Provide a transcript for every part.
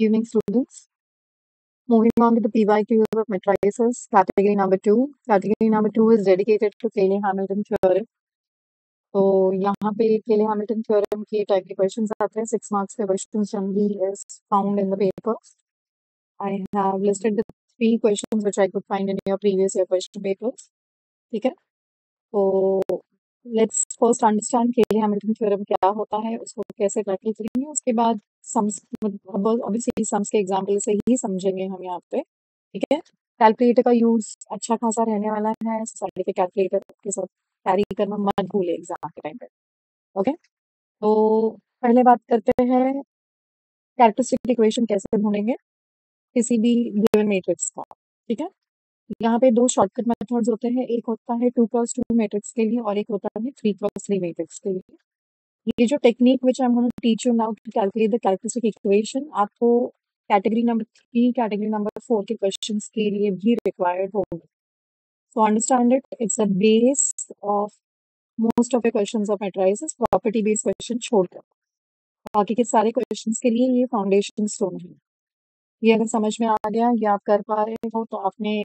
Evening, students. Moving on to the PYQs of matrices, category number 2. Category number 2 is dedicated to Cayley-Hamilton theorem. तो यहाँ पे Cayley-Hamilton theorem के type के questions आते हैं. 6 marks के questions generally is found in the paper. I have listed the 3 questions which I could find in your previous year question papers. ठीक है. तो let's first understand Cayley-Hamilton theorem क्या होता है, उसको कैसे टैकल करेंगे. उसके बाद सम्स ऑब्वियसली सम्स के एग्जाम्पल से ही समझेंगे हम यहाँ पे. ठीक है. कैलकुलेटर का यूज अच्छा खासा रहने वाला है. सारे के कैलकुलेटर के साथ कैरी करना मत भूले एग्जाम के टाइम पे. ओके. तो पहले बात करते हैं कैरेक्टरिस्टिक इक्वेशन कैसे ढूंढेंगे किसी भी गिवन मैट्रिक्स का. ठीक है. यहाँ पे 2 शॉर्टकट मेथड्स होते हैं. एक होता है 2x2 मैट्रिक्स के लिए और एक होता है 3x3 मैट्रिक्स के लिए. ये जो technique which I am going to teach you now to calculate the characteristic equation आपको कैटेगरी नंबर 3 कैटेगरी नंबर 4 के क्वेश्चंस के लिए भी रिक्वायर्ड होंगे. So understand it. It's a base of most of the questions of matrices. Property based question छोड़कर बाकी के सारे क्वेश्चंस के लिए ये फाउंडेशन स्टोन है. ये अगर समझ में आ गया, ये आप कर पा रहे हो, तो आपने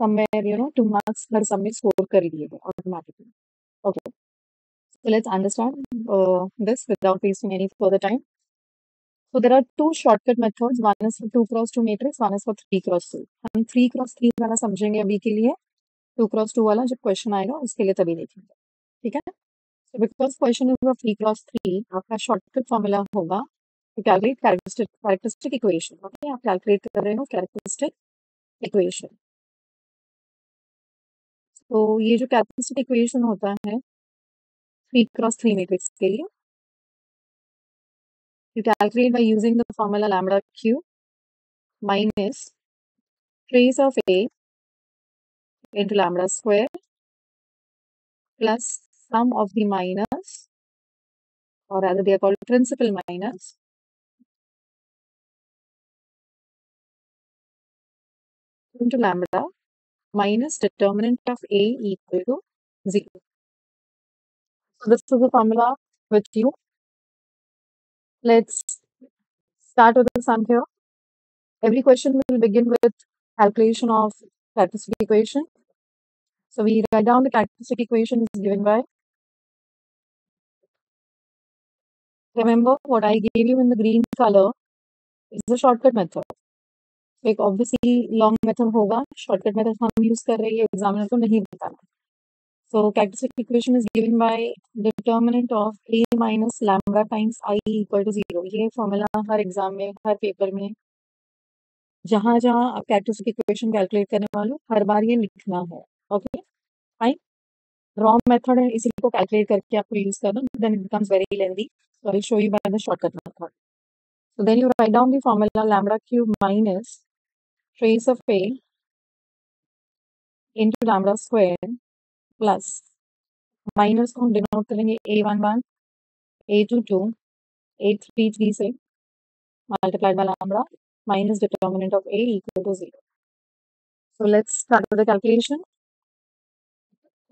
somewhere 2 marks हर सब में स्कोर कर लिए है automatically. Okay. So let's understand this without wasting any further time. So there are 2 shortcut methods. One is for 2x2 matrix, one is for 3x2. हम 3x3 वाला समझेंगे अभी के लिए. 2x2 वाला जब क्वेश्चन आएगा उसके लिए तभी देखेंगे. ठीक है. So because question is for 3x3, आपका शॉर्टकट फॉर्मूला होगा to calculate characteristic equation. Okay, आप कैलकुलेट कर रहे हो characteristic equation. तो ये जो कैरेक्टरिस्टिक इक्वेशन होता है 3x3 मैट्रिक्स के लिए, you calculate by using the formula lambda q minus trace of a into lambda square plus sum of the minors, or rather they are called principal minors, into lambda minus determinant of a equal to 0. So this is the formula with you. Let's start with the sum here. Every question will begin with calculation of characteristic equation. So we write down the characteristic equation is given by, remember what I gave you in the green color is the shortcut method. तो एक obviously long method होगा. Shortcut method हम use कर रहे हैं, examiner को नहीं बताना. So characteristic equation is given by determinant of a minus lambda times i equal to 0. ये फॉर्मूला हर एग्जाम में, हर पेपर में, जहां जहां आप कैरेक्टरिस्टिक इक्वेशन कैलकुलेट करने वाले हर बार ये लिखना है. Okay fine. रॉन्ग मेथड है, इसी को कैलकुलेट करके आपको यूज करना, then it becomes very lengthy. So I show you by the shortcut method. So then you write down the formula lambda cube minus trace of a into lambda square plus minus को हम denote करेंगे a11 a22 a33 से multiplied by lambda minus determinant of a equal to 0. So let's start with the calculation.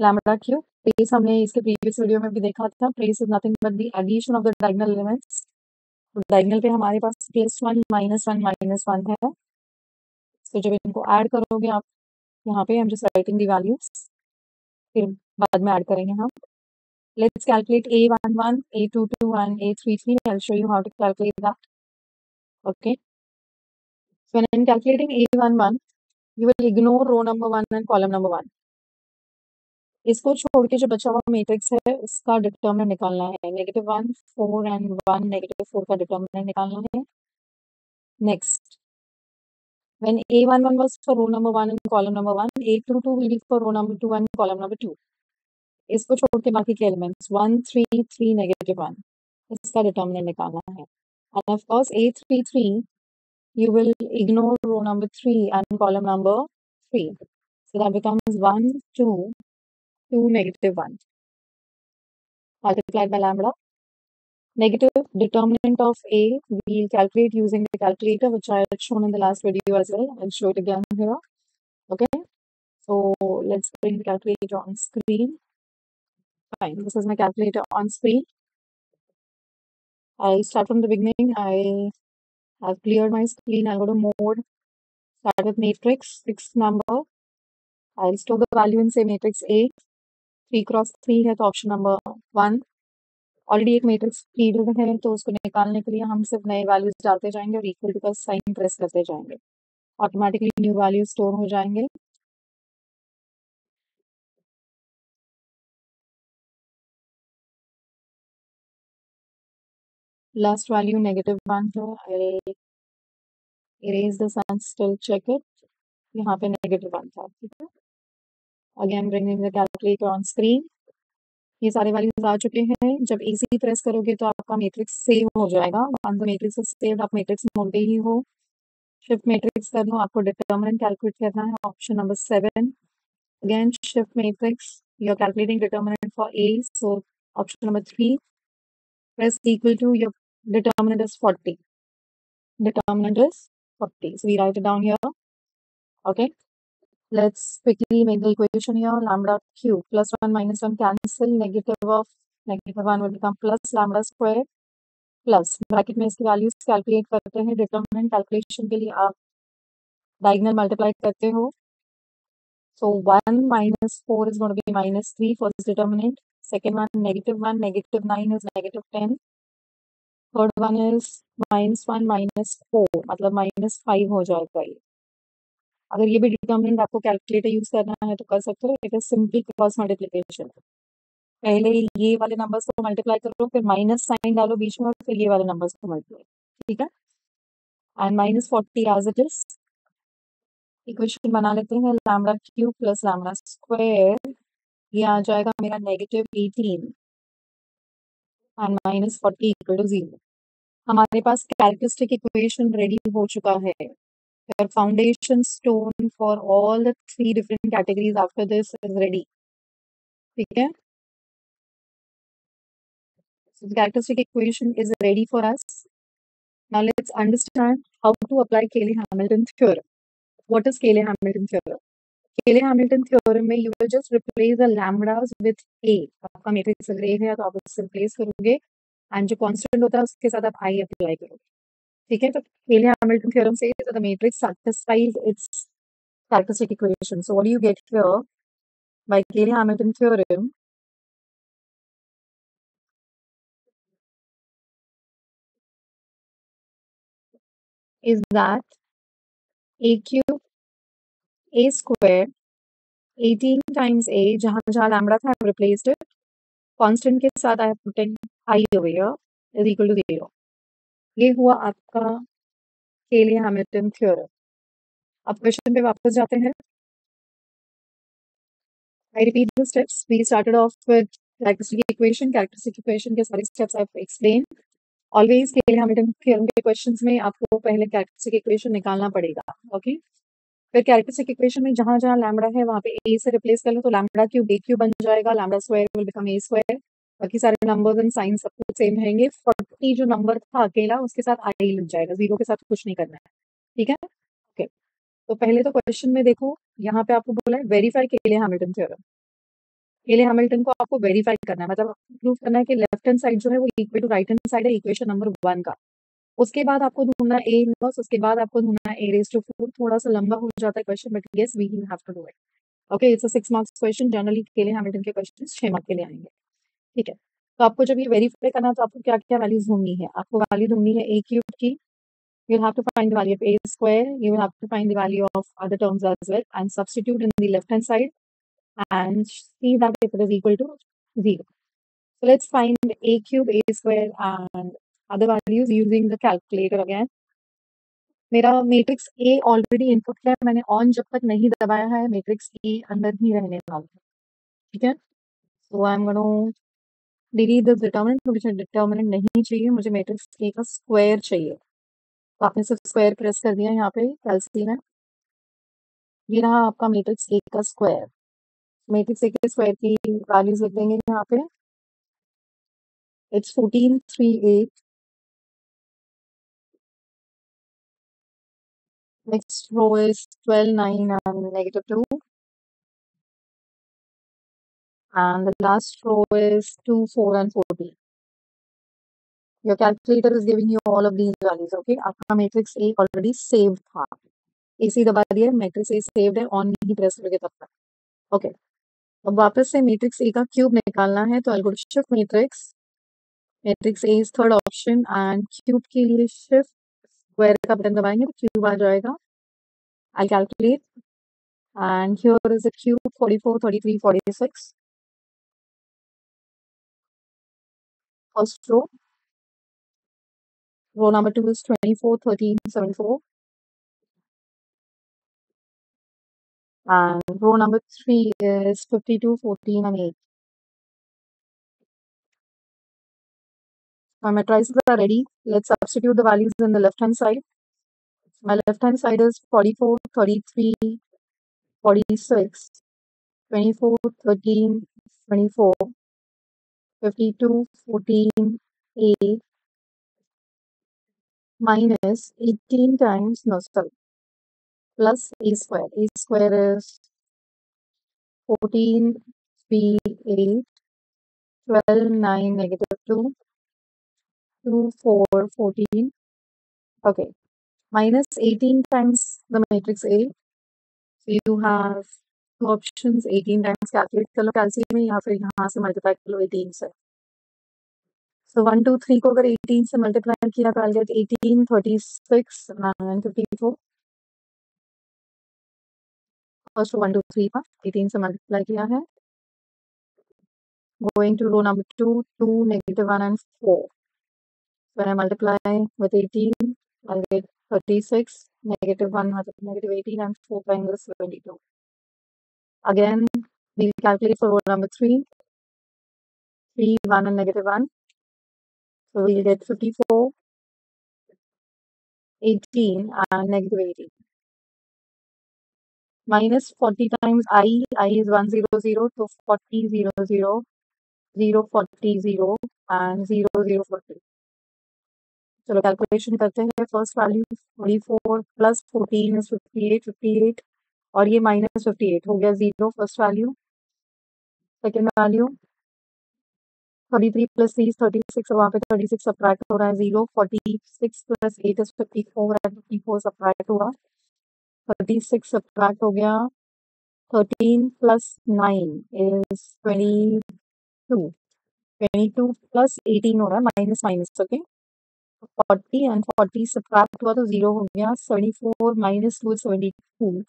Lambda cube, trace हमने इसके previous video में भी देखा था. Trace is nothing but the addition of the diagonal elements. तो diagonal पे हमारे पास +1 -1 है. तो जब इनको ऐड करोगे आप यहाँ पे, I'm just writing the values, फिर बाद में ऐड करेंगे हम. Let's calculate a11, a22 and a33. I'll show you how to calculate that. Okay. So when I'm calculating a11, you will ignore row number 1 and column number 1. इसको छोड़ के जो बचा हुआ मैट्रिक्स है उसका डिटर्मिनेंट निकालना है. -1 4 and 1 -4 का डिटर्मिनेंट निकालना है. Next, when a11 was for row number 1 and column number 1, a22 will be for row number 2 and column number 2. इसको छोड़ के बाकी के एलिमेंट्स 1 3 3 -1 इसका डिटर्मिनेंट निकालना है. And of course a33 you will ignore row number 3 and column number 3. So that becomes 1 2 2 -1 multiplied by lambda. Negative determinant of a we'll calculate using the calculator, which I had shown in the last video as well. I'll show it again here. Okay. So let's bring the calculator on screen. Fine. This is my calculator on screen. I'll start from the beginning. I I've cleared my screen. I'll go to mode, start with matrix, fixed number. I'll store the value in say matrix A. 3 cross 3 है तो option number 1. Already एक matrix field है तो उसको निकालने के लिए हम सिर्फ नए वैल्यूज डालते जाएंगे और इक्वल टू का साइन प्रेस करते जाएंगे, ऑटोमेटिकली न्यू वैल्यू स्टोर हो जाएंगे. लास्ट वैल्यू -1 है. I'll erase this and still check it. यहाँ पे -1 था. ठीक है, again bringing the calculator on screen. ये सारे वैल्यूज आ चुके हैं. जब एसी प्रेस करोगे तो आपका मैट्रिक्स सेव हो जाएगा. One the matrix is saved, आप मैट्रिक्स मोड पे ही हो. शिफ्ट मैट्रिक्स कर लो, आपको डिटरमिनेंट कैलकुलेट करना है, option number 7. Again, shift matrix, you're calculating determinant for A, so option number 3, press equal to, your determinant is 40. Determinant is 40. So we write it down here. Okay. Let's quickly make the equation here. Lambda cube plus 1 minus 1 cancel. Negative of -1 will become plus lambda square plus bracket में इसकी values calculate करते हैं. Determinant calculation के लिए आप diagonal multiply करते हो. So 1 minus 4 is going to be -3 for this determinant. Second one, -1, -9 is -10. Third one is -1 -4, मतलब -5 हो जाएगा ये. अगर ये भी डिटर्मिनेंट आपको कैलकुलेटर यूज करना है तो कर सकते हो. It is simply cross multiplication. पहले ये वाले नंबर्स को मल्टीप्लाई करो, फिर माइनस साइन डालो बीच में, और फिर ये वाले नंबर्स को मल्टीप्लाई. ठीक है, and -40 as it is. Equation बना लेते हैं. Lambda cube plus lambda square, ये आ जाएगा मेरा -18 एंड -40 इक्वल टू 0. हमारे पास कैरेक्टरिस्टिक इक्वेशन रेडी हो चुका है. Your foundation stone for all the 3 different categories after this is ready. ठीक है, so the characteristic equation is ready for us. Now let's understand how to apply Cayley-Hamilton theorem. What is Cayley-Hamilton theorem? Cayley-Hamilton theorem में you will just replace the lambdas with A. आपका matrix अगर A है तो आप उससे replace करोगे, and जो constant होता है उसके साथ आप I अप्लाई करोगे. ठीक है, तो Cayley-Hamilton theorem says that the matrix satisfies its characteristic equation. So what do you get here by Cayley-Hamilton theorem? Is that A cube A square 18 times A, जहाँ जहाँ lambda था I've replaced it, constant के साथ I have put in I over here, is equal to 0. ये हुआ आपका Cayley-Hamilton theorem. अब question पे वापस जाते हैं. I repeat the steps. We started off with characteristic equation. Characteristic equation के सारे steps I've explained. Always Cayley-Hamilton theorem के questions में आपको पहले characteristic equation निकालना पड़ेगा. Okay. फिर कैरेक्टरिस्टिक इक्वेशन में जहां जहां लैम्बडा है वहां पे ए से रिप्लेस कर लो तो लैम्बडा क्यूब ए क्यूब बन जाएगा. Lambda square will become a square. बाकी सारे नंबर्स एंड साइन सब कुछ सेम रहेंगे. 40 जो नंबर था अकेला उसके साथ आई लग जाएगा, 0 के साथ कुछ नहीं करना है. ठीक है, ओके. तो पहले तो क्वेश्चन में देखो, यहाँ पे आपको बोला है वेरीफाई Cayley-Hamilton थ्योरम. Cayley-Hamilton को आपको वेरीफाई करना है, मतलब प्रूव करना है कि लेफ्ट हैंड साइड जो है वो equal to right hand side है इक्वेशन नंबर 1 का. उसके बाद आपको ढूंढना है ए इनवर्स, उसके बाद आपको ढूंढना है a⁴. थोड़ा सा लंबा हो जाता है question, but yes we have to do it. Okay, it's a 6 marks question. Generally Cayley-Hamilton के क्वेश्चन 6 मार्क्स के लिए आएंगे. ठीक है, तो आपको जब ये वेरीफाई करना है तो आपको क्या क्या वैल्यूज ढूंढनी है. आपको वैल्यू ढूंढनी है ए क्यूब की. You will have to find the value of A square. You will have to find the value of other terms as well and substitute in the left hand side and see that if it is equal to 0. So let's find a cube, a square and other values using the calculator again. मेरा matrix A already input है, मैंने on जब तक नहीं दबाया है matrix A अंदर ही रहने वाला है. ठीक है, so I am gonna delete this determinant. मुझे डिटरमिनेंट नहीं चाहिए, मुझे मैट्रिक्स ए का स्क्वायर चाहिए. तो आपने सिर्फ स्क्वायर प्रेस कर दिया यहाँ पे कैलसी में. ये रहा आपका मैट्रिक्स ए का स्क्वायर. मैट्रिक्स ए के स्क्वायर की वैल्यूज लिख देंगे यहाँ पे. It's 1438. Next row is 12, 9 and -2. And the last row is 2, 4 and 14. Your calculator is giving you all of these values. Okay, आपका मैट्रिक्स ए ऑलरेडी सेव था, AC दबा दिया, मैट्रिक्स ए सेव्ड है, ऑन नहीं प्रेस करके तब तक। Okay, अब वापस से मैट्रिक्स ए का क्यूब निकालना है, तो I go shift matrix, matrix A is third option, and cube के लिए शिफ्ट स्क्वायर का बटन दबाएंगे तो क्यूब आ जाएगा। I calculate, and here is a cube 44, 33, 46. First row number 2 is 24, 13, 74. And row number 3 is 52, 14, and 8. My matrices are ready. Let's substitute the values in the left-hand side. My left-hand side is 44, 33, 46, 24, 13, 24, 52, 14, 8, minus 18 times, no, sorry, plus a square. A square is 14, 3, 8, 12, 9, negative 2, 2, 4, 14. Okay, minus 18 times the matrix A. So you have two options, 18 times calculate कर लो कैलसी में, या फिर यहाँ से multiply कर लो 18 से। So 1, 2, 3 को अगर 18 से मल्टीप्लाई किया तो I'll get 18, 36, and 54. फर्स्ट 1, 2, 3 का 18 से मल्टीप्लाई किया है। Going to row number 2, 2, -1, and 4. When I multiply with 18, I'll get 36, -1, -18, and 4 times 72. Again, we'll calculate for row number 3, 3, 1, and -1. So we'll get 54, 18, and -18. Minus 40 times I is 100, so 40, 0, 0, 0, 40, 0, and 0, 0, 40. चलो calculation करते हैं। First value 44 plus 14 is 58, 58, और ये minus 58 हो गया 0 first value. Second value 33 plus 3 36, वहाँ पे 36 subtract हो रहा है 0, 46 प्लस 8 इज 54, एंड 54 सब्ट्रैक्ट हुआ, 36 सब्ट्रैक्ट हो गया, 13 प्लस 9 इज 22, 22 प्लस 18 हो रहा है, minus minus, okay, 40 and 40 subtract हुआ तो 0 हो गया, 74 माइनस 2 इज 72,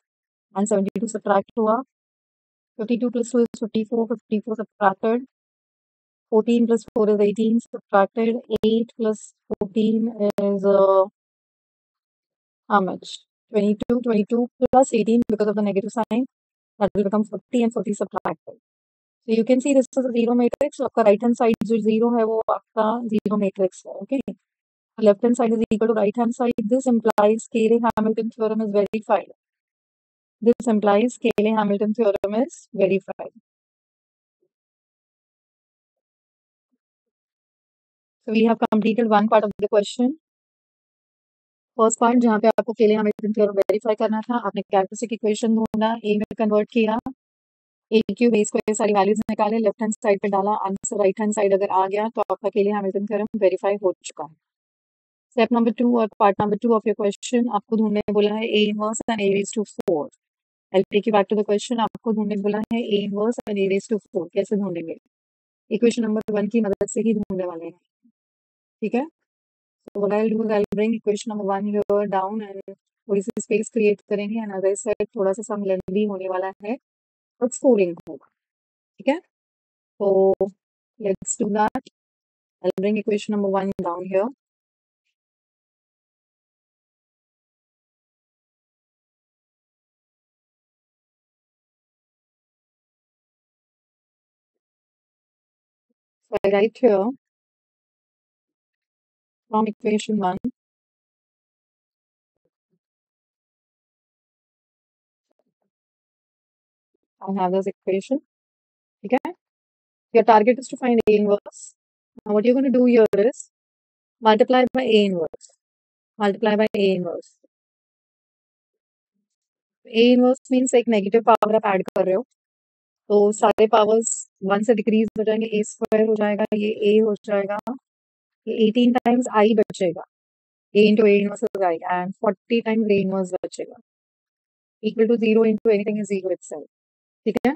and 72 subtract हुआ, 52 plus 2 is 54, 54 subtracted, 14 plus 4 is 18, subtracted, 8 plus 14 is how much? 22, 22 plus 18 because of the negative sign, that will become 40, and 40 subtracted. So you can see this is a zero matrix. So आपका right hand side जो zero है वो आपका zero matrix है, okay? Left hand side is equal to right hand side. This implies Cayley-Hamilton theorem is verified. This implies Cayley-Hamilton theorem is verified. So we have completed one part of the question. First part जहाँ पे आपको केले Hamilton theorem verify करना था, आपने characteristic equation ढूंढा, ए में convert किया, ए क्यूब ए स्क्वायर सारी वैल्यूज निकाले, लेफ्ट हैंड साइड पे डाला, आंसर राइट हैंड साइड अगर आ गया तो आपका केले हैमिल्टन थ्योरम वेरीफाई हो चुका है। स्टेप नंबर 2 और part number 2 of your question, आपको ढूंढने बोला है A inverse and A raise to 4। I take you back to the question, आपको ढूंढने बोला है A inverse and A raise to 4, कैसे ढूंढेंगे? इक्वेशन नंबर 1 की मदद से ही ढूंढने वाले हैं, ठीक है? So what I'll do is I'll bring equation number 1 here down and थोड़ी सी स्पेस क्रिएट करेंगे, एंड as I said थोड़ा सा सम लेंथी होने वाला है, बट स्कोरिंग होगा, ठीक है? So let's do that. I'll bring equation number 1 down here. So I write here from equation 1, I have this equation, ठीक है? Your target is to find A inverse. Now what you're going to do here is multiply by A inverse. Multiply by A inverse. A inverse means एक negative power आप add कर रहे हो, तो सारे powers 1 से डिक्रीज हो जाएंगे, ए स्क्वायर हो जाएगा, ये ए हो जाएगा, ये 18 टाइम्स आई बचेगा, a into a inverse is I, and 40 times a inverse बचेगा, equal to 0 into anything is 0 itself. ठीक है?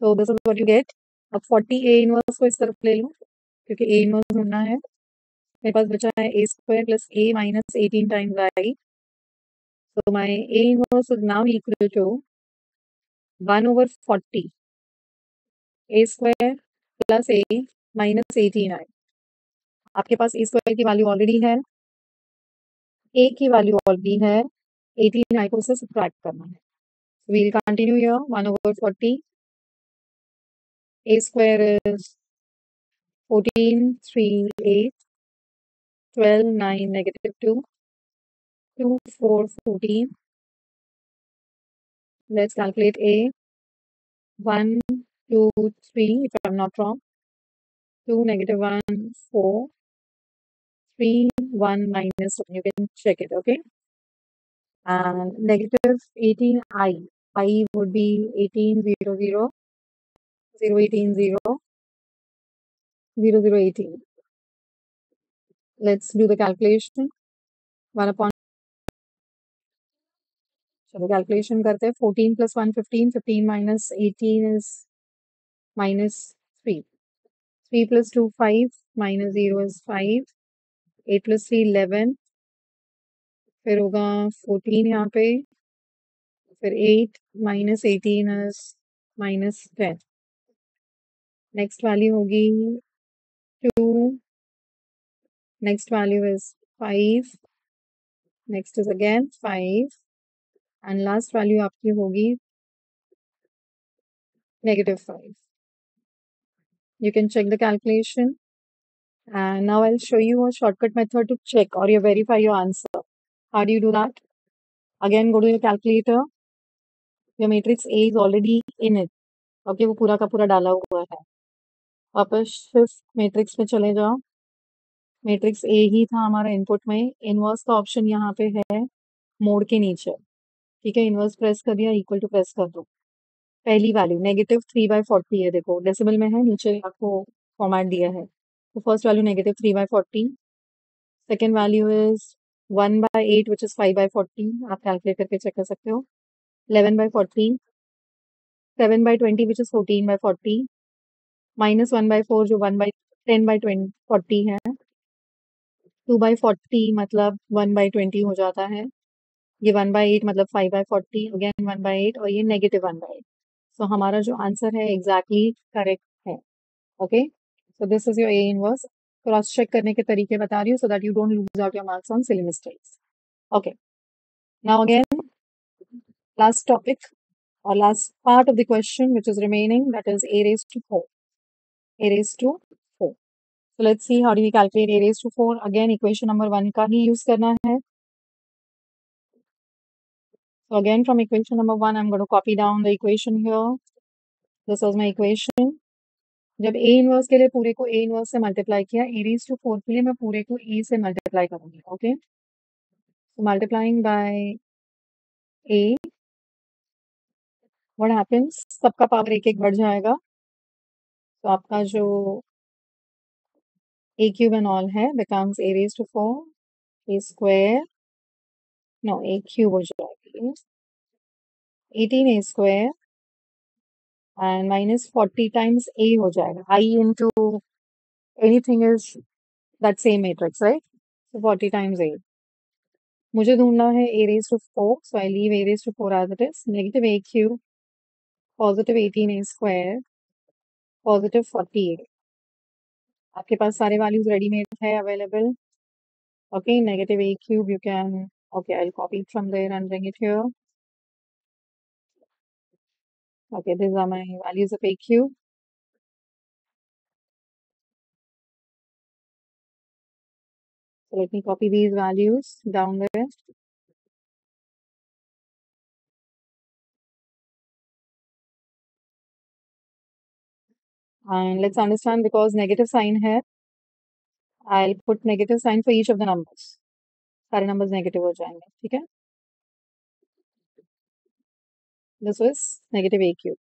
So this is what you get. अब 40 a inverse को इस तरफ ले लो, क्योंकि a inverse ढूंढना है. मेरे पास बचा है a square plus a minus 18 times I. So my a inverse is now equal to 1 over 40 a square plus a minus 18I. आपके पास a square की वैल्यू ऑलरेडी है, a की वैल्यू ऑलरेडी है, 18I को उसे सब्ट्रैक्ट करना है. We'll continue here. 1 over 40. A square is 14, 3, 8, 12, 9, negative 2, 2, 4, 14. Let's calculate A. 1, 2, 3, if I'm not wrong. 2, negative 1, 4, 3, 1, minus 1. You can check it, okay? And negative 18I. I would be 18, 0, 0, 0, 18, 0, 0, 0, 18. Let's do the calculation. 1 upon, चलो calculation करते हैं. 14 plus 1, 15. 15 minus 18 is minus 3. 3 plus 2, 5. Minus 0 is 5. 8 plus 3, 11. फिर होगा 14 यहाँ पे. फिर 8 minus 18 is minus 10. Next value होगी 2. Next value is 5. Next is again 5. And last value आपकी होगी negative 5. You can check the calculation. And now I'll show you a shortcut method to check or you verify your answer. How do you do that? Again, go to your calculator. Your matrix A is already in it. Okay, वो पूरा का पूरा डाला हुआ है. वापस shift matrix में चले जाओ. मैट्रिक्स A ही था हमारा इनपुट में. इनवर्स का ऑप्शन यहाँ पे है मोड के नीचे. ठीक है, इनवर्स प्रेस कर दिया, इक्वल टू प्रेस कर दो. पहली वैल्यू नेगेटिव 3/40 है. देखो डेसिमल में है, नीचे आपको फॉर्मेट दिया है. तो first value negative 3/40. Second value is 1/8 which is 5/40. आप कैलकुलेट करके चेक कर सकते हो. 11/40. 7/20 विच इज 14/40. माइनस 1/4 जो 10/40 है. 2/40 मतलब 1/20 हो जाता है. ये 1/8 मतलब 5/40. अगेन 1/8 और ये नेगेटिव 1/8. सो हमारा जो आंसर है एग्जैक्टली करेक्ट है. Okay, so this is your A inverse. Cross check करने के तरीके बता रही हूँ so that you don't lose out your marks on silly mistakes. Okay, now again last topic or last part of the question which is remaining, that is a raised to 4. A raised to 4. So let's see how do we calculate a raised to 4. Again equation number 1 का ही use करना है. So again from equation number 1 I'm going to copy down the equation here. This was my equation. जब a inverse के लिए पूरे को a inverse से multiply किया, a raised to 4 के लिए मैं पूरे को a से मल्टीप्लाई करूंगी. Okay, so multiplying by a, what happens, सबका पावर एक एक बढ़ जाएगा. तो आपका जो a cube and all है becomes a raised to 4, a square, no, a cube हो जाएगी, 18 a square and minus 40 times a हो जाएगा. I into anything is that same matrix, right? So 40 times a. मुझे ढूंढना है a raised to 4, so I leave a raised to 4 as it is. Negative a cube, positive 18 a square, positive 40a. आपके पास सारे values readymade है available. Okay, negative a cube you can, okay, I'll copy it from there and bring it here. Okay, these are my values of a cube. So let me copy these values down there. And let's understand, because negative sign है, I'll put negative sign for each of the numbers. सारे numbers negative हो जाएंगे. ठीक है, this was negative a cube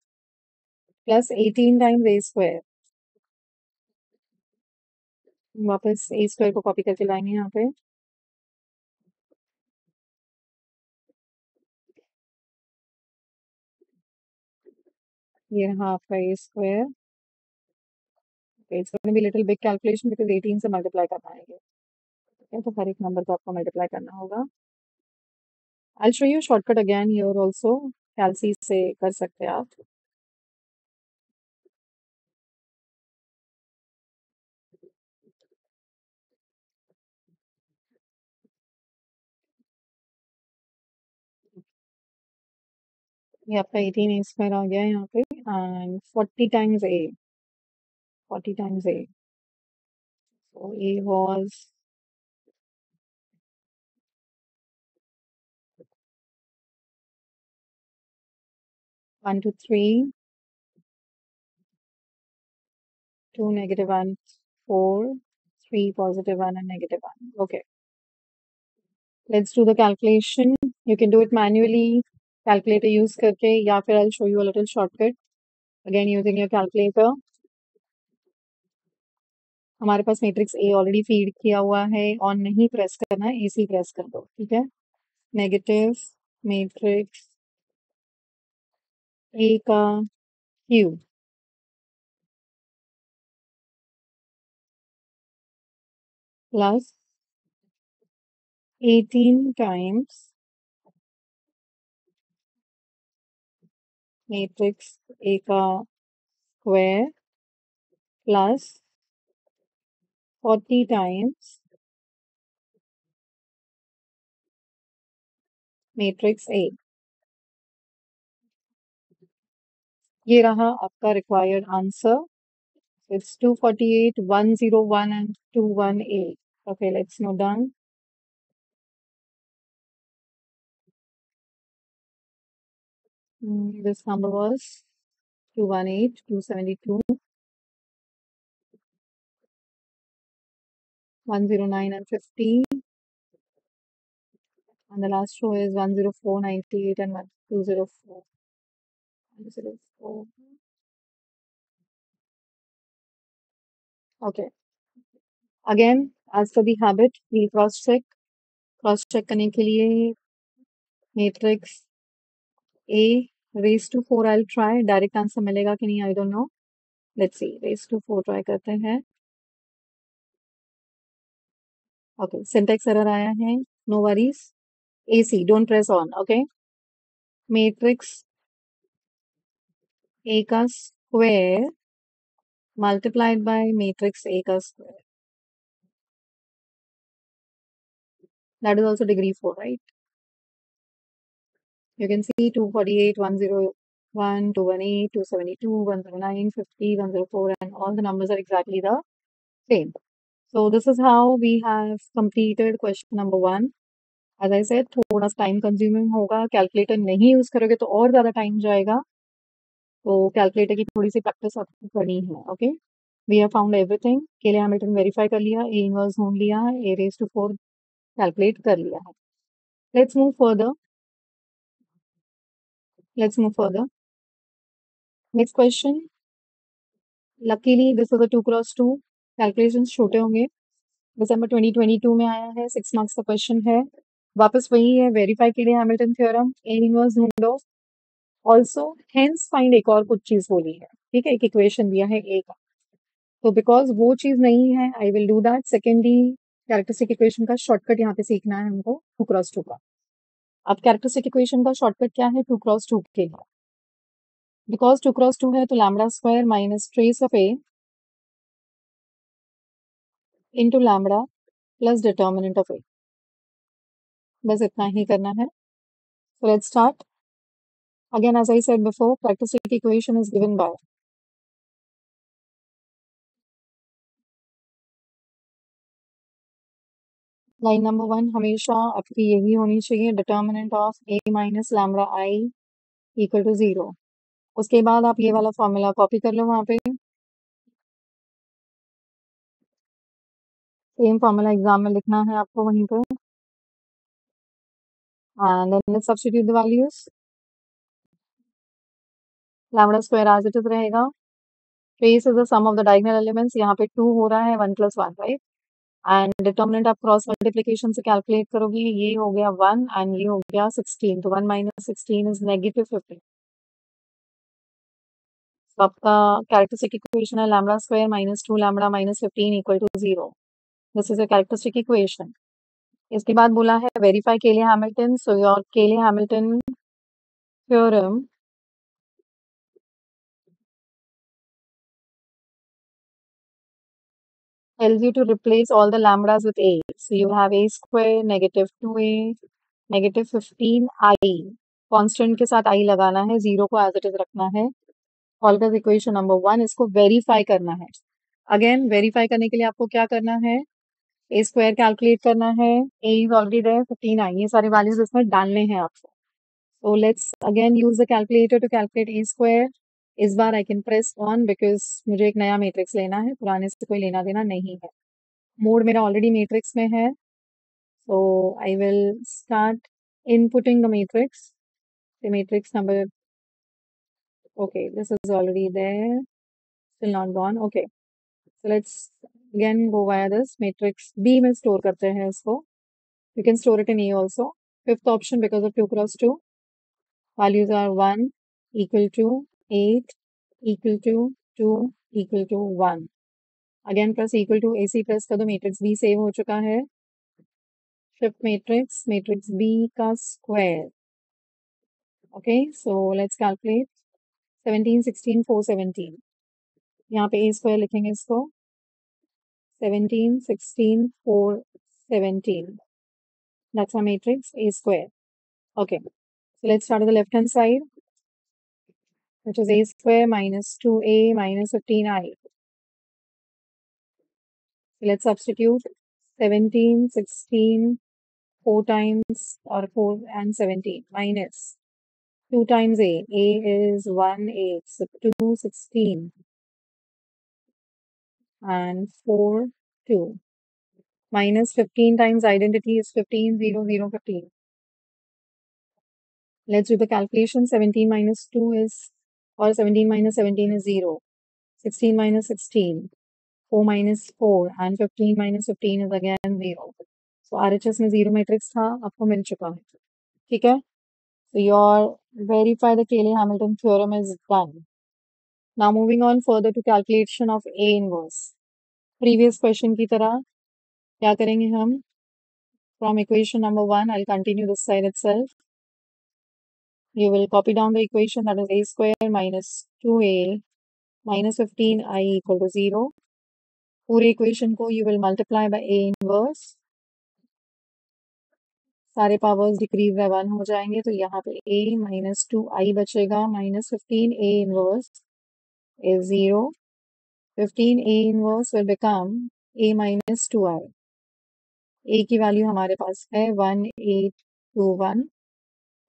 plus 18 times a square वापस ए square को copy करके लाएंगे यहाँ पे। ये रहा आपका A square. It's going to be little big calculation because 18 से मल्टीप्लाई करना है ये। ठीक है, तो हर एक नंबर को आपको मल्टीप्लाई करना होगा। I show you shortcut again here also. Calci से कर सकते हैं आप। ये आपका 18 ए स्क्वायर आ गया है यहाँ पे and 40 times A. 40 times A. So A was 1 to 3, 2 negative 1, 4, 3 positive 1 and negative 1. Okay, let's do the calculation. You can do it manually, calculator use करके या फिर I'll show you a little shortcut. Again using your calculator. हमारे पास matrix A already feed किया हुआ है, on नहीं press करना है, एसी प्रेस कर दो, ठीक है। नेगेटिव मैट्रिक्स ए का cube plus 18 times matrix A का square plus 40 times matrix A. ये रहा आपका required answer. It's 248, 101 and 218. Okay, let's note down. This number was 218, 272, 109 and 50. And the last row is 104, 98 and 204. 104. Okay. Again, as per the habit, we'll cross check. Cross check करने के लिए matrix A raised to 4 I'll try. Direct answer मिलेगा कि नहीं I don't know. Let's see. Raised to 4 try करते हैं. Okay, syntax error आया है. No worries. AC, don't press on. Okay. Matrix A का square multiplied by matrix A का square. That is also degree 4, right? You can see 248, 101, 218, 272, 109, 50, 104, and all the numbers are exactly the same. So this is how we have completed question number 1. As I said, थोड़ा time consuming होगा, calculator नहीं use करोगे तो और ज्यादा time जाएगा, तो calculator की थोड़ी सी प्रैक्टिस आपको करनी है। Okay, we have found everything. Cayley Hamilton verify कर लिया, ए इनवर्स ढूंढ लिया है, ए रेज टू 4 कैलकुलेट कर लिया है। Let's move further. Let's move further. Next question. Luckily this is a 2x2। Calculations छोटे होंगे। दिसंबर 2022 में आया है, 6 मार्क्स का क्वेश्चन है। वापस वही है, वेरीफाई के लिए हैमिल्टन थ्योरम, ए इनवर्स ढूंढो। ऑल्सो हेंस फाइंड एक और कुछ चीज बोली है, ठीक है, एक इक्वेशन दिया है ए का, तो बिकॉज वो चीज नहीं है I will do that secondly. Characteristic equation का शॉर्टकट यहाँ पे सीखना है हमको 2x2 का। अब कैरेक्टरिस्टिक इक्वेशन का शॉर्टकट क्या है 2x2 के लिए? बिकॉज 2x2 है तो lambda square minus trace of A into lambda plus determinant of A. बस इतना ही करना है। So let's start. Again, as I said before, characteristic equation is given by line number 1 हमेशा आपकी यही होनी चाहिए, determinant of A minus lambda I equal to 0। उसके बाद आप ये वाला फॉर्मूला कॉपी कर लो वहां पे। सेम फॉर्मूला एग्जाम में लिखना है आपको वहीं पे। And then substitute the values. Lambda square as it is रहेगा, Trace is the sum of the diagonal elements. यहाँ पे 2 हो रहा है 1 plus 1, right? एंड डिटर्मिनेंट आप क्रॉस मल्टीप्लिकेशन से कैलकुलेट करोगे, ये हो गया 1 एंड ये हो गया 16, तो 1 माइनस 16 इज -15। तो आपका कैरेक्टरिस्टिक इक्वेशन है lambda square minus 2 lambda minus 15 equal to 0। This is a characteristic equation. इसके बाद बोला है verify Cayley Hamilton. So your Cayley Hamilton theorem tells you to replace all the lambdas with a. So you have a square negative 2a negative 15i। Constant के साथ i लगाना है, zero को as it is रखना है। कॉल्कस equation number 1, इसको verify करना है। अगेन वेरीफाई करने के लिए आपको क्या करना है, ए स्क्वायर कैलकुलेट करना है, ए इज ऑलरेडी देयर 15i, ये सारे वैल्यूज इसमें डालने हैं आपको। So let's again use the calculator to calculate a square। इस बार I can press on because मुझे एक नया मैट्रिक्स लेना है, पुराने से कोई लेना देना नहीं है। मोड मेरा ऑलरेडी मैट्रिक्स में है, so I will start inputting the matrix। The matrix number, okay, this is already there, still not gone, okay। So let's again go via this matrix B में store करते हैं इसको। You can store it in A also। Fifth option, because of 2 cross 2, values are 1 equal to 8 equal to 2 equal to 1। Again plus equal to AC plus कर दो, matrix B save हो चुका है। Fifth matrix, matrix B का square. Okay, so let's calculate 17 16 4 17। यहाँ पे A square लिखेंगे इसको, 17 16 4 17। That's our matrix A square. Okay, so let's start with the left hand side, which is A square minus 2A minus 15i। So let's substitute 17 16 4 times or 4 and 17 minus 2 times A. A is 1 8, so 2 16 and 4 2 minus 15 times identity is 15 0 0 15। Let's do the calculation. 17 minus 2 is, or 17 minus 17 is 0, 16 minus 16, 4 minus 4 and 15 minus 15 is again 0। So RHS में 0 matrix था, आपको मिल चुका है, ठीक है। So your verify the Cayley-Hamilton theorem is done। Now moving on further to calculation of A inverse। Previous question की तरह क्या करेंगे हम, from equation number 1 I'll continue this side itself। You will copy down the equation, that is A square minus 2A minus 15i equal to 0। पूरे equation को you will multiply by A inverse। सारे powers decrease by 1 हो जाएंगे, तो यहाँ पे A minus 2i बचेगा minus 15 A inverse is 0। 15 A inverse will become A minus 2i। A की वैल्यू हमारे पास है 1821।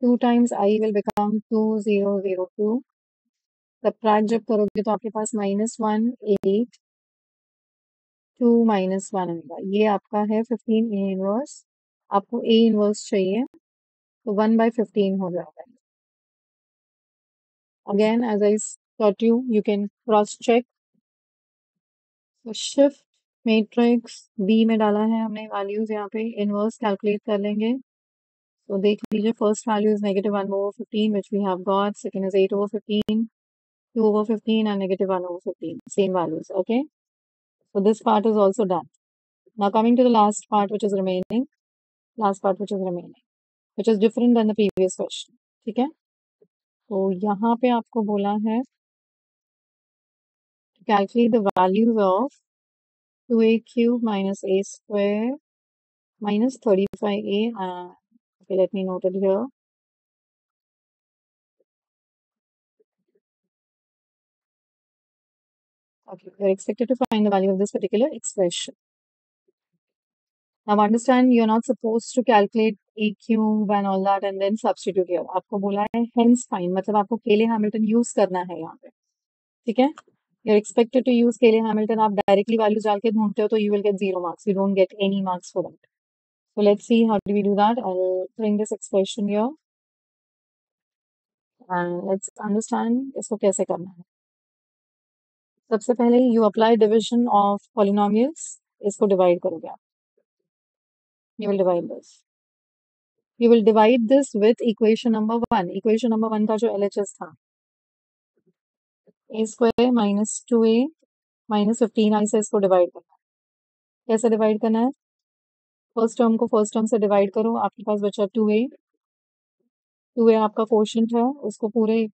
2 times I will become 2002। Subtract जब करोगे तो आपके पास -1 8 2 -1 आएगा। ये आपका है 15 A इनवर्स। आपको A इनवर्स चाहिए तो 1/15 हो जाएगा। Again as I taught you, you can cross check. तो शिफ्ट मैट्रिक्स बी में डाला है हमने वैल्यूज, यहाँ पे इनवर्स कैलकुलेट कर लेंगे। तो देख लीजिए, first value is -1/15 which we have got, second is 8/15, 2/15 and -1/15, same values, okay। So this part is also done। Now coming to the last part which is remaining, which is different than the previous question, ठीक है। तो यहाँ पे आपको बोला है to calculate the values of 2a cube minus a square minus 35a, okay, let me note it here। Okay, we're expected to find the value of this particular expression। Now understand, you're not supposed to calculate a cube and all that and then substitute here। आपको बोला है hence find, मतलब आपको केले Hamilton use करना है यहाँ पे, ठीक है। You're expected to use केले हैमिल्टन, आप डायरेक्टली वैल्यूज डाल के ढूंढते हो तो you will get 0 marks, you don't get any marks for that। So let's see how do we do that। I'll bring this expression here and let's understand इसको कैसे करना है। सबसे पहले you apply division of polynomials, इसको divide करोगे आप। You will divide this, you will divide this with equation number 1। Equation number 1 का जो एलएचएस था, ए square minus 2a minus 15i से इसको डिवाइड करना है। कैसे डिवाइड करना है? फर्स्ट टर्म को फर्स्ट टर्म से डिवाइड करो, आपके पास बचा 2a। 2a आपका कोशेंट है, उसको पूरे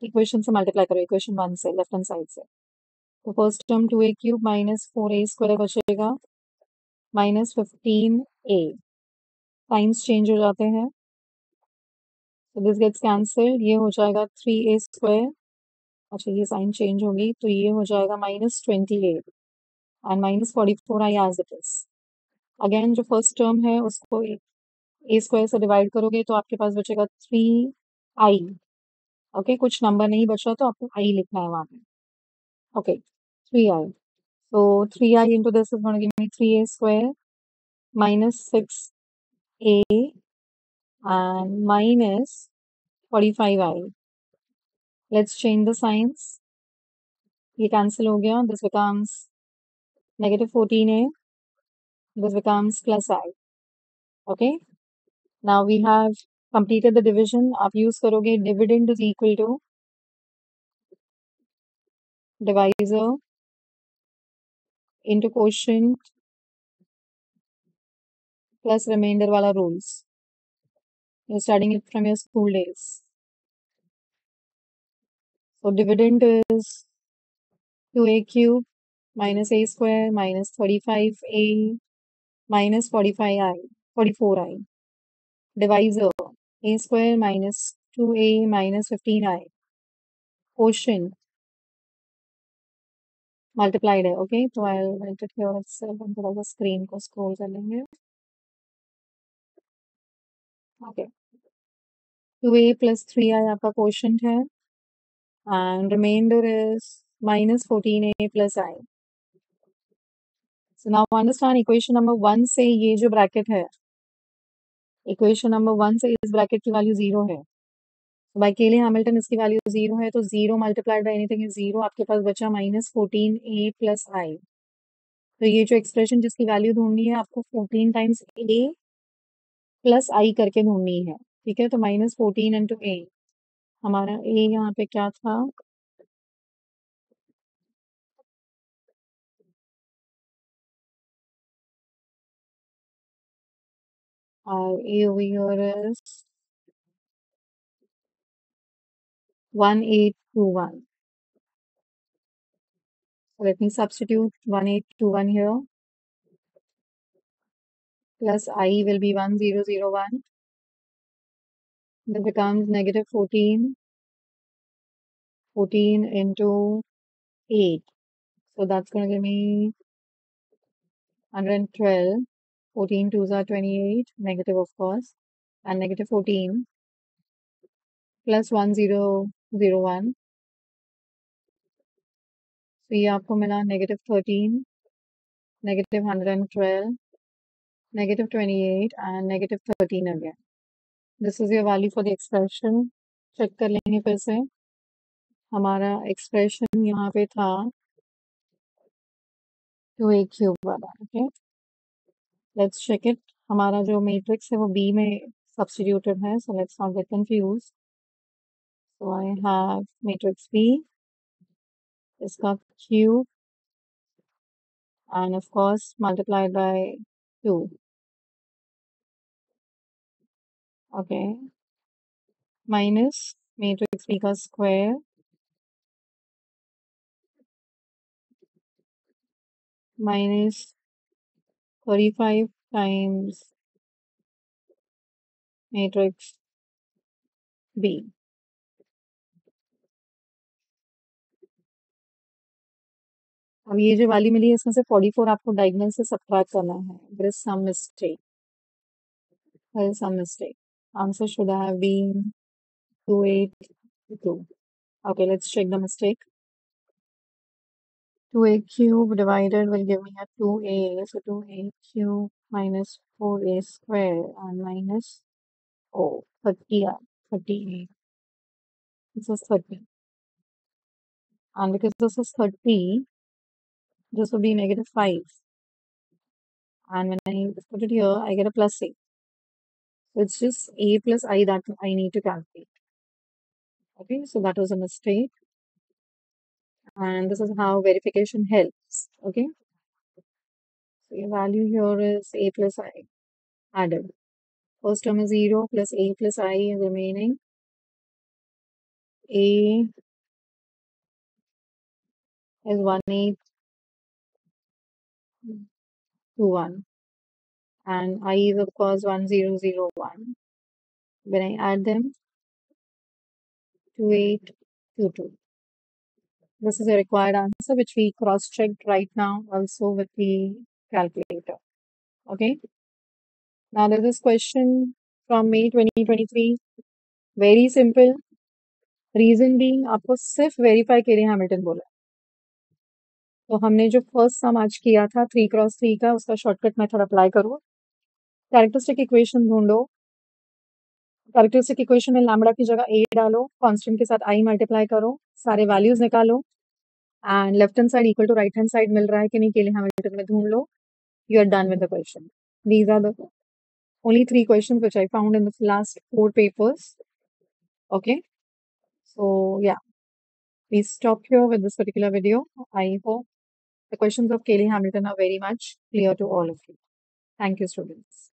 इक्वेशन से मल्टीप्लाई करो, इक्वेशन 1 से, लेफ्ट हैंड साइड से। तो first term 2a cube minus 4a square बचेगा माइनस 15a। साइंस चेंज हो जाते हैं, तो दिस गेट्स कैंसिल्ड, ये हो जाएगा 3a स्क्वायर। अच्छा, ये साइन चेंज होगी, तो ये हो जाएगा minus 28 and minus 44i as it is. Again जो फर्स्ट टर्म है उसको ए स्क्वायर से डिवाइड करोगे तो आपके पास बचेगा 3i। ओके, कुछ नंबर नहीं बचा तो आपको आई लिखना है वहां पे। Okay, 3i। So 3i into this is going to give me 3a square minus 6a and minus 45i. Let's change the signs. ये cancel हो गया. This becomes negative 14a. This becomes plus I. Okay. Now we have completed the division. आप use करोगे dividend is equal to divisor into quotient plus remainder वाला rules. You're studying it from your school days. So dividend is 2a cube minus a square minus 35a minus 44i. Divisor a square minus 2a minus 15i. Quotient multiplied है. Okay, तो I'll write it here itself. हम थोड़ा सा screen को scroll कर लेंगे. Okay, 2a plus 3i आपका quotient है and remainder is minus 14a plus I. So now understand equation number 1 से ये जो bracket है, इक्वेशन नंबर 1 से इस ब्रैकेट की वैल्यू 0 है। बाय केली हैमिल्टन इसकी वैल्यू 0 है, तो 0 मल्टीप्लाइड बाय एनीथिंग इज 0। आपके पास बचा माइनस 14a प्लस आई। तो ये जो एक्सप्रेशन जिसकी वैल्यू ढूंढनी है, आपको 14 टाइम्स a प्लस आई करके ढूंढनी है। ठीक है, तो माइनस 14 इंटू ए। हमारा a यहाँ पे क्या था? और a over here is 1821. So let me substitute 1821 here. Plus I will be 1001. That becomes negative 14 into 8. So that's going to give me 112. 14 twos are 28, negative of course, and negative 14 plus 1001. So ये आपको मिला negative 13, negative 112, negative 28 and negative 13 again. This is your value for the expression. Check कर लेंगे फिर से. हमारा expression यहाँ पे था 2a cube वाला. Okay, let's check it. हमारा जो matrix है वो B में substituted है, so let's not get confused. So I have matrix B, इसका cube and of course multiplied by 2. Okay, minus matrix B का square minus 35 times matrix B. अब ये जो वैल्यू मिली है इसमें से 44 आपको डायगोनल से सब्ट्रैक्ट करना है. There is some mistake. There is some mistake. Answer should have been 282. Okay, let's check the mistake. 2a cube divided will give me a 2a. So 2a cube minus 4a square and minus 30, 38. This is 30. And because this is 30, this will be -5. And when I put it here, I get a plus a. So it's just a plus I that I need to calculate. Okay, so that was a mistake. And this is how verification helps. Okay, so your value here is a plus I added. First term is 0 plus a plus I is remaining. A is 1821. And I is of course 1001. When I add them, 2822. This is a required answer, which we cross-checked right now also with the calculator. Okay. Now there's this question from May 2023. Very simple. Reason being आपको सिर्फ verify के लिए Hamilton बोला। तो हमने जो first सम आज किया था 3x3 का, उसका शॉर्टकट मेथड अप्लाई करो। कैरेक्टरिस्टिक इक्वेशन ढूंढो। कैरेक्टरिस्टिक इक्वेशन में लैम्बडा की जगह a डालो, कांस्टेंट के साथ i मल्टीप्लाई करो, सारे वैल्यूज निकालो and left hand side equal to right hand side मिल रहा है कि नहीं केले हैमिल्टन में ढूंढ लो। You are done with the question. These are the only 3 questions which I found in the last 4 papers. Okay. So yeah, please stop here with this particular video. I hope the questions of Cayley Hamilton are very much clear to all of you. Thank you, students.